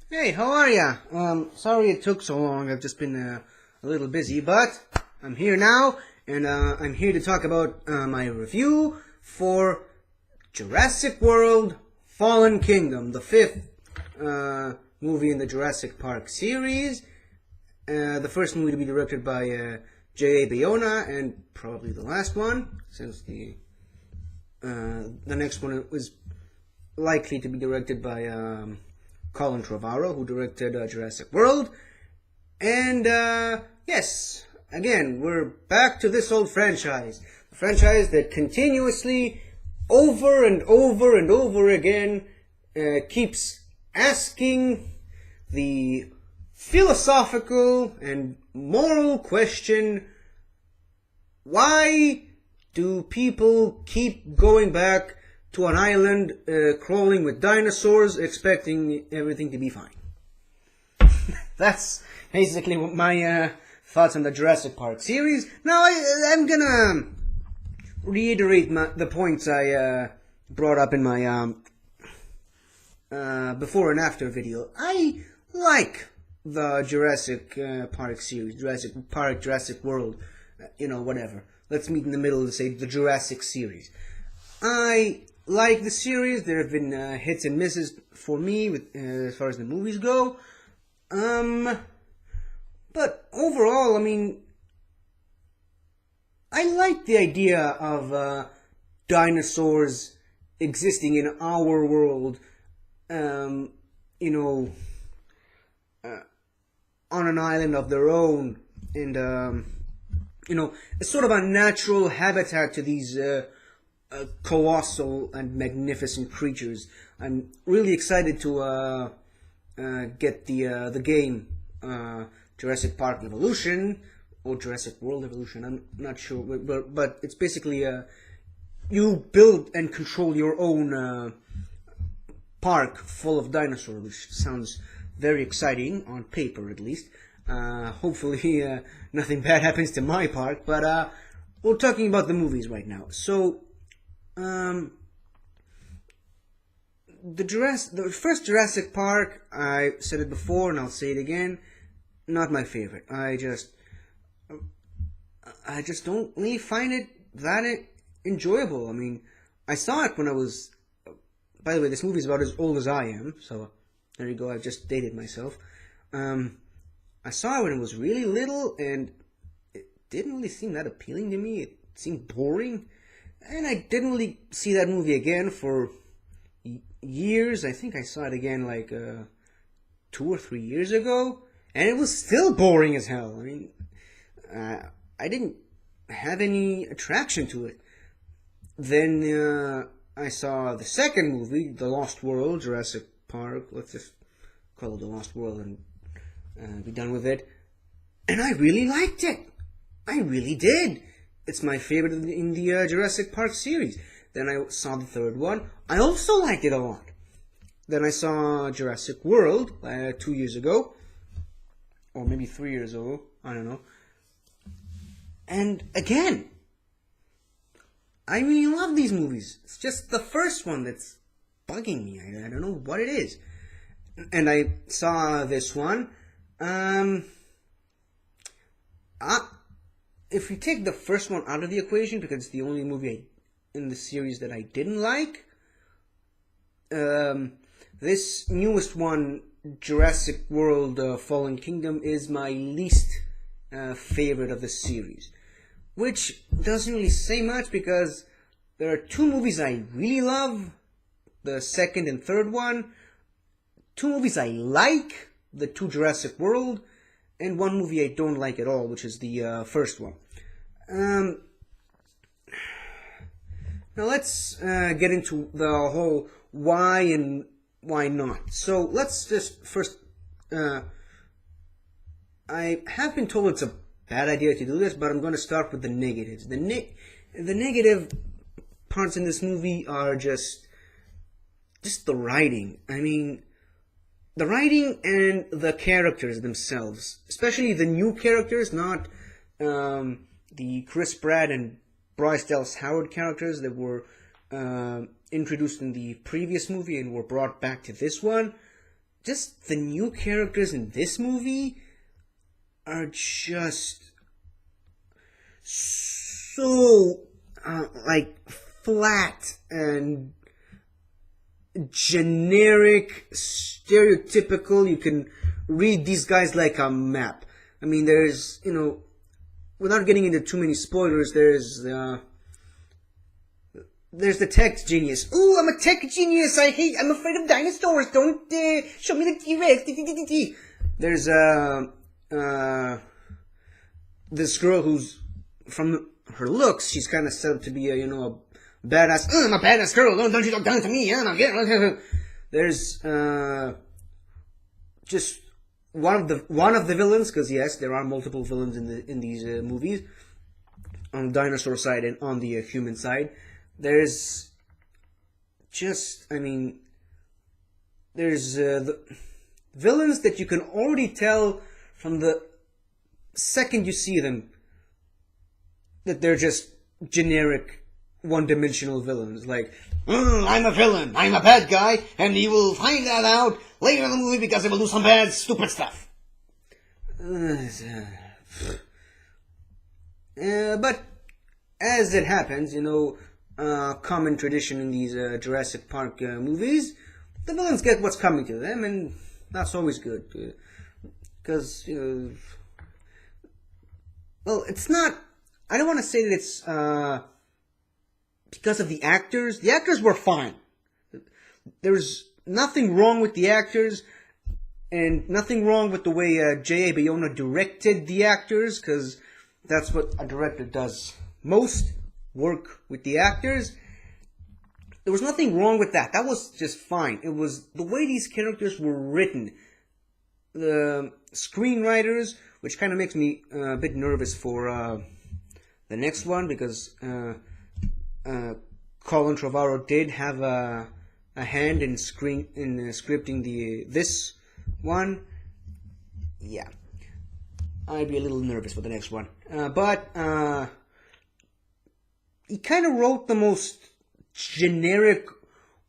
Hey, how are ya? Sorry it took so long. I've just been a little busy, but I'm here now, and I'm here to talk about my review for Jurassic World Fallen Kingdom, the fifth movie in the Jurassic Park series. The first movie to be directed by J.A. Bayona, and probably the last one, since the next one was likely to be directed by Colin Trevorrow, who directed Jurassic World. And yes, again, we're back to this old franchise. A franchise that continuously, over and over and over again, keeps asking the philosophical and moral question: why do people keep going back to an island crawling with dinosaurs, expecting everything to be fine? That's basically what my thoughts on the Jurassic Park series. Now, I'm gonna reiterate the points I brought up in my before and after video. I like the Jurassic Park series, Jurassic Park, Jurassic World, whatever. Let's meet in the middle and say the Jurassic series. I like the series. There have been hits and misses for me with as far as the movies go. But overall, I mean, I like the idea of dinosaurs existing in our world, on an island of their own, and it's sort of a natural habitat to these colossal and magnificent creatures. I'm really excited to get the game Jurassic Park Evolution or Jurassic World Evolution. I'm not sure, but it's basically you build and control your own park full of dinosaurs, which sounds very exciting on paper, at least. Hopefully, nothing bad happens to my park. But we're talking about the movies right now. So, the first Jurassic Park, I said it before and I'll say it again, not my favorite. I just don't really find it that enjoyable. I mean, I saw it when I was. By the way, this movie is about as old as I am, so there you go. I've just dated myself. I saw it when it was really little, and it didn't really seem that appealing to me. It seemed boring, and I didn't really see that movie again for years. I think I saw it again like 2 or 3 years ago, and it was still boring as hell. I mean, I didn't have any attraction to it. Then I saw the second movie, The Lost World, Jurassic Park. Let's just call it The Lost World and be done with it. And I really liked it. I really did. It's my favorite in the Jurassic Park series. Then I saw the third one. I also liked it a lot. Then I saw Jurassic World 2 years ago. Or maybe 3 years ago. I don't know. And again, I really love these movies. It's just the first one that's bugging me. I don't know what it is. And I saw this one. If you take the first one out of the equation, because it's the only movie in the series that I didn't like, this newest one, Jurassic World Fallen Kingdom, is my least favorite of the series. Which doesn't really say much, because there are 2 movies I really love, the second and third one. 2 movies I like, the 2 Jurassic World, and 1 movie I don't like at all, which is the first one. Now let's get into the whole why and why not. So let's just first, I have been told it's a bad idea to do this, but I'm going to start with the negatives. The negative parts in this movie are just the writing. I mean, the writing and the characters themselves, especially the new characters, not the Chris Pratt and Bryce Dallas Howard characters that were introduced in the previous movie and were brought back to this one. just the new characters in this movie are just so like flat and generic, stereotypical. You can read these guys like a map. I mean, there's, without getting into too many spoilers, there's the tech genius. Ooh, I'm a tech genius. I'm afraid of dinosaurs. Don't show me the T-Rex. There's this girl who's, from her looks, she's kind of set up to be a badass. I'm a badass girl. Don't you talk down to me. There's just one of the villains, because yes, there are multiple villains in these movies, on the dinosaur side and on the human side. There's just, there's the villains that you can already tell from the second you see them that they're just generic, one-dimensional villains. Like, I'm a villain, I'm a bad guy, and you will find that out later in the movie because I will do some bad, stupid stuff. But as it happens, common tradition in these Jurassic Park movies, the villains get what's coming to them, and that's always good. Because, well, it's not, I don't want to say that it's because of the actors. The actors were fine. There's nothing wrong with the actors, and nothing wrong with the way J.A. Bayona directed the actors, because that's what a director does most, work with the actors. There was nothing wrong with that. That was just fine. It was the way these characters were written. The screenwriters, which kind of makes me a bit nervous for the next one, because Colin Trevorrow did have a hand in scripting this one. Yeah, I'd be a little nervous for the next one. But he kind of wrote the most generic,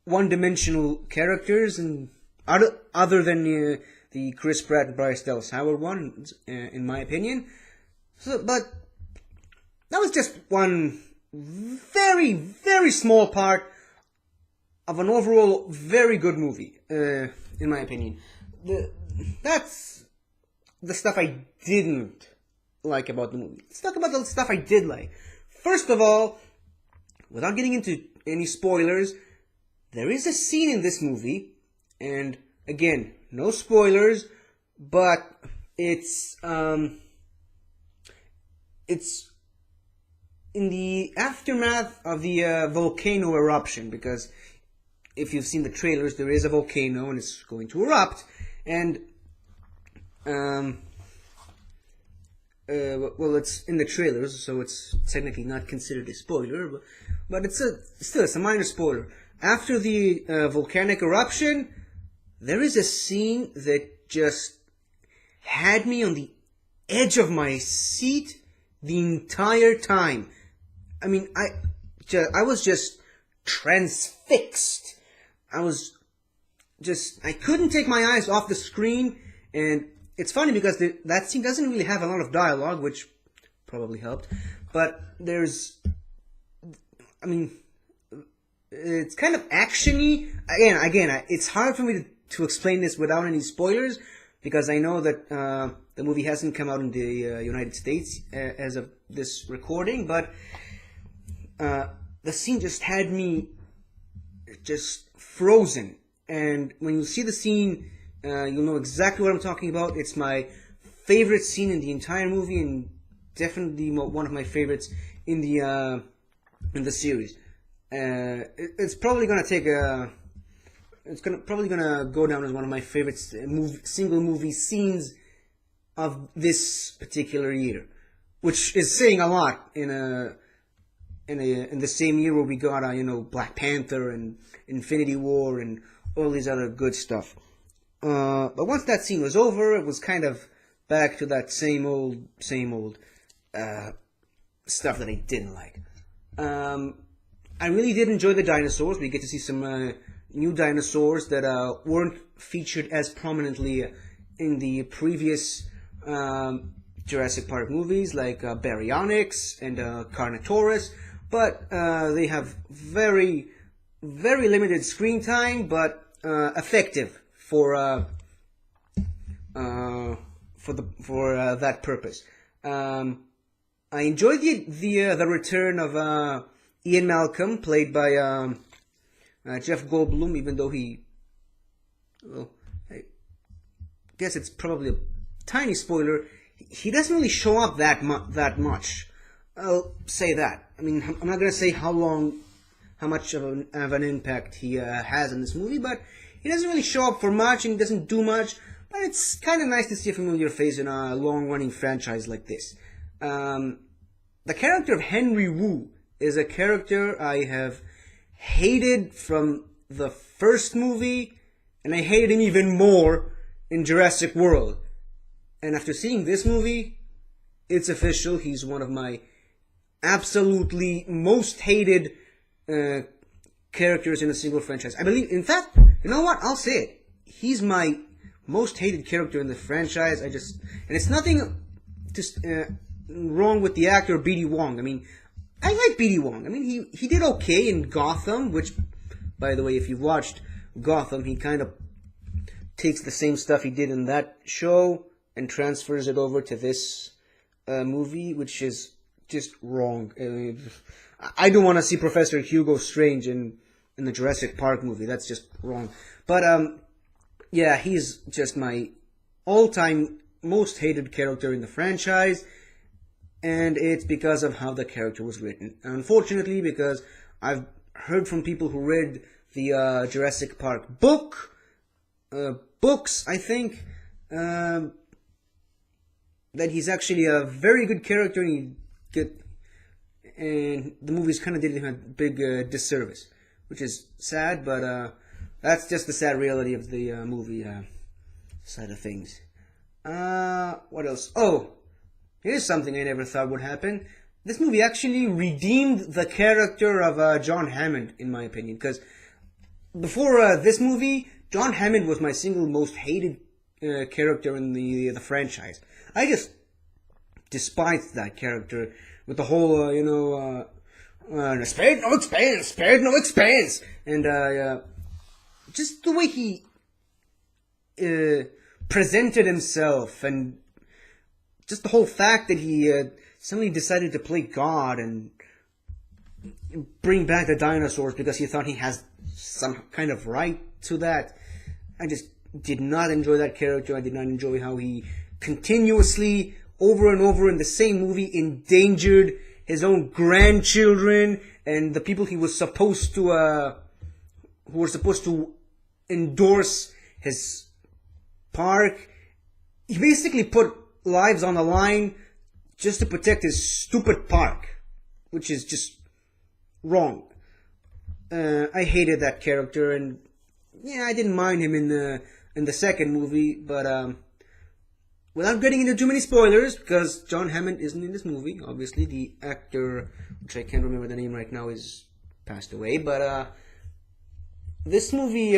one-dimensional characters, and other than the Chris Pratt and Bryce Dallas Howard one, in my opinion. But that was just one very, very small part of an overall very good movie, in my opinion. That's the stuff I didn't like about the movie. Let's talk about the stuff I did like. First of all, without getting into any spoilers, there is a scene in this movie, and again, no spoilers, but it's in the aftermath of the volcano eruption, because if you've seen the trailers, there is a volcano and it's going to erupt, and well, it's in the trailers, so it's technically not considered a spoiler, but it's a minor spoiler. After the volcanic eruption, there is a scene that just had me on the edge of my seat the entire time. I mean, I was just transfixed. I couldn't take my eyes off the screen, and it's funny because that scene doesn't really have a lot of dialogue, which probably helped, but it's kind of action-y. Again, it's hard for me to explain this without any spoilers, because I know that the movie hasn't come out in the United States as of this recording, but the scene just had me just frozen. And when you see the scene, you'll know exactly what I'm talking about. It's my favorite scene in the entire movie, and definitely one of my favorites in the series. It's probably gonna take probably gonna go down as one of my favorite single movie scenes of this particular year, which is saying a lot in the same year where we got Black Panther and Infinity War and all these other good stuff. But once that scene was over, it was kind of back to that same old stuff that I didn't like. I really did enjoy the dinosaurs. We get to see some new dinosaurs that weren't featured as prominently in the previous Jurassic Park movies, like Baryonyx and Carnotaurus, but they have very, very limited screen time, but effective for that purpose. I enjoyed the return of Ian Malcolm, played by Jeff Goldblum, even though I guess it's probably a tiny spoiler. He doesn't really show up that much. I'll say that. I mean, I'm not gonna say how much of an impact he has in this movie, but he doesn't really show up for much and he doesn't do much. But it's kind of nice to see a familiar face in a long-running franchise like this. The character of Henry Wu is a character I have hated from the first movie, and I hated him even more in Jurassic World. And after seeing this movie, it's official. He's one of my absolutely most hated characters in a single franchise. I believe, in fact, you know what? I'll say it. He's my most hated character in the franchise. And it's nothing just wrong with the actor B.D. Wong. I mean, I like B.D. Wong. I mean, he did okay in Gotham, which, by the way, if you've watched Gotham, he kind of takes the same stuff he did in that show and transfers it over to this movie, which is just wrong. I mean, I don't want to see Professor Hugo Strange in the Jurassic Park movie. That's just wrong. But, yeah, he's just my all-time most hated character in the franchise, and it's because of how the character was written. Unfortunately, because I've heard from people who read the Jurassic Park books, I think, that he's actually a very good character, and the movies kind of did him a big disservice, which is sad, but that's just the sad reality of the movie side of things. What else? Oh, here's something I never thought would happen. This movie actually redeemed the character of John Hammond, in my opinion, because before this movie, John Hammond was my single most hated character in the franchise. I just despised that character with the whole, spared no expense, and just the way he presented himself, and just the whole fact that he suddenly decided to play God and bring back the dinosaurs because he thought he has some kind of right to that. I just did not enjoy that character. I did not enjoy how he continuously, over and over in the same movie, endangered his own grandchildren and the people he was supposed to, who were supposed to endorse his park. He basically put lives on the line just to protect his stupid park, which is just wrong. I hated that character, and yeah, I didn't mind him in the second movie, but without getting into too many spoilers, because John Hammond isn't in this movie, obviously. The actor, which I can't remember the name right now, is passed away, but this movie,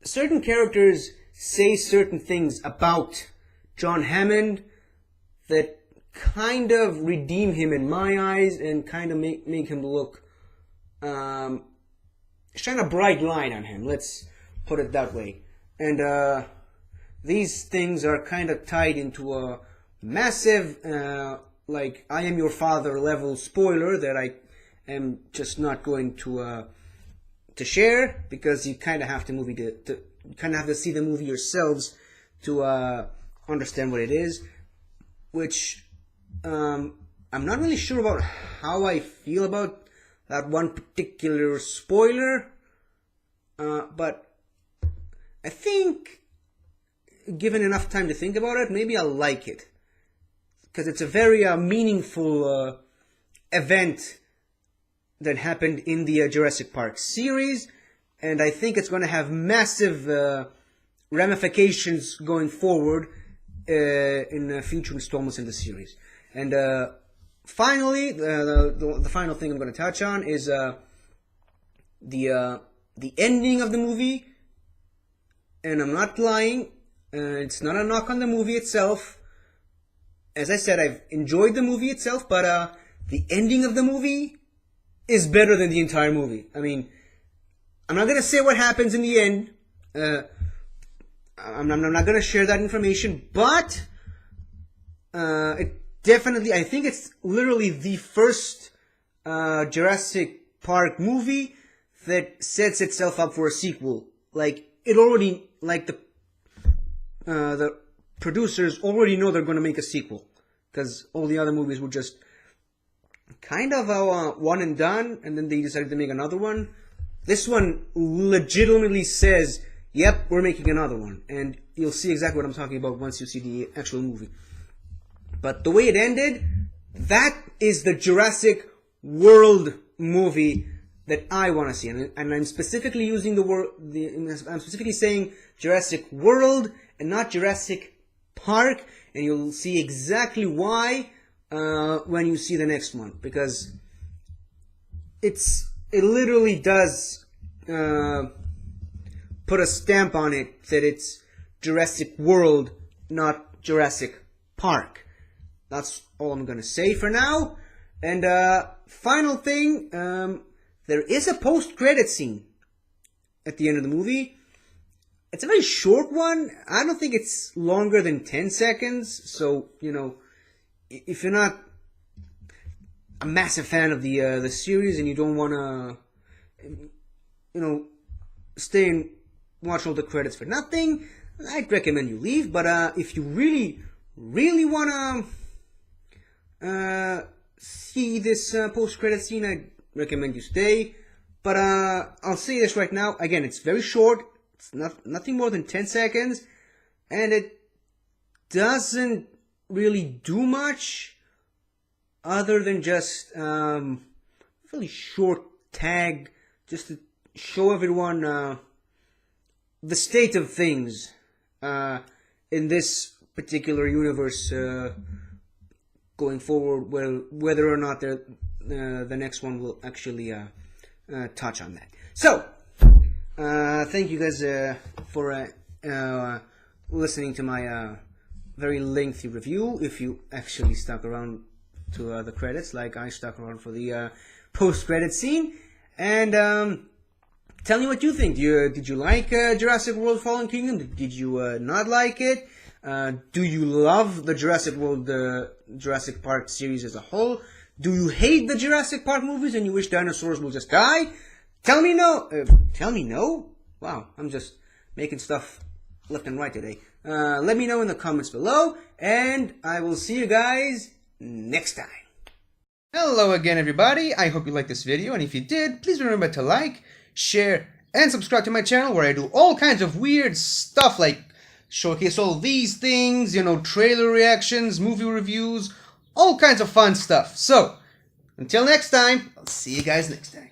certain characters say certain things about John Hammond that kind of redeem him in my eyes and kind of make him look, shine a bright light on him, let's put it that way. And these things are kind of tied into a massive, like, I Am Your Father level spoiler that I am just not going to share, because you kind of have to see the movie yourselves to understand what it is, which I'm not really sure about how I feel about that one particular spoiler, but I think, given enough time to think about it, maybe I'll like it, because it's a very meaningful event that happened in the Jurassic Park series, and I think it's going to have massive ramifications going forward in future installments in the series. And finally, the final thing I'm going to touch on is the ending of the movie, and I'm not lying, it's not a knock on the movie itself. As I said, I've enjoyed the movie itself, but the ending of the movie is better than the entire movie. I mean, I'm not gonna say what happens in the end. I'm not gonna share that information, but it definitely, I think it's literally the first Jurassic Park movie that sets itself up for a sequel. Like, it already, like the producers already know they're gonna make a sequel, because all the other movies were just kind of one and done, and then they decided to make another one. This one legitimately says, yep, we're making another one. And you'll see exactly what I'm talking about once you see the actual movie. But the way it ended, that is the Jurassic World movie that I want to see. And I'm specifically using I'm specifically saying Jurassic World and not Jurassic Park. And you'll see exactly why when you see the next one. Because it literally does put a stamp on it that it's Jurassic World, not Jurassic Park. That's all I'm gonna say for now. And final thing, there is a post-credit scene at the end of the movie. It's a very short one. I don't think it's longer than 10 seconds. So, you know, if you're not a massive fan of the series and you don't want to, you know, stay and watch all the credits for nothing, I'd recommend you leave. But if you really, really want to see this post-credit scene, I'd recommend you stay. But I'll say this right now. Again, it's very short. It's nothing more than 10 seconds. And it doesn't really do much other than just really short tag just to show everyone the state of things in this particular universe going forward, well, whether or not the next one will actually touch on that. So, thank you guys for listening to my very lengthy review, if you actually stuck around to the credits, like I stuck around for the post-credit scene. And tell me what you think. Did you like Jurassic World Fallen Kingdom? Did you not like it? Do you love the Jurassic World, Jurassic Park series as a whole? Do you hate the Jurassic Park movies and you wish dinosaurs will just die? Tell me no. Tell me no? Wow, I'm just making stuff left and right today. Let me know in the comments below, and I will see you guys next time. Hello again, everybody. I hope you liked this video, and if you did, please remember to like, share, and subscribe to my channel, where I do all kinds of weird stuff like showcase all these things, you know, trailer reactions, movie reviews, all kinds of fun stuff. So, until next time, I'll see you guys next time.